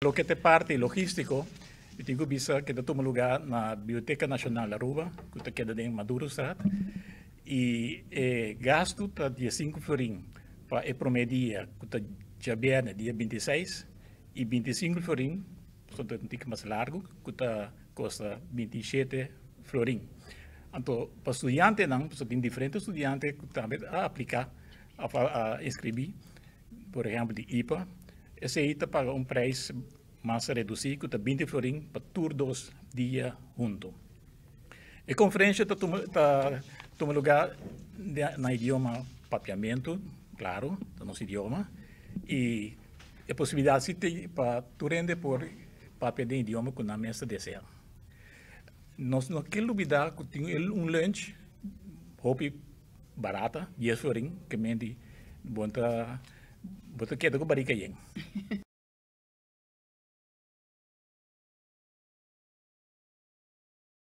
Lo que te parte logístico, eu tenho visto que toma lugar na Biblioteca Nacional da Aruba, que queda em Maduro Strat, e gasto está dia 5 florim para o primeiro dia, que já vem dia 26, e 25 florim, portanto, um pouco mais largo, que custa 27 florim. Então, para estudante, não, tem diferentes estudantes que também aplicar, a escrever, por exemplo, de IPA, esse aí paga um preço mais reduzido, que 20 florim para todos dias juntos. A conferência toma lugar no idioma papiamento, claro, no nosso idioma, e a possibilidade para tu render por papel de idioma que na mesa deseja. Nós não queremos duvidar que tem lunch, roupa barata, 10 florim, que mente, bota queda com barriga.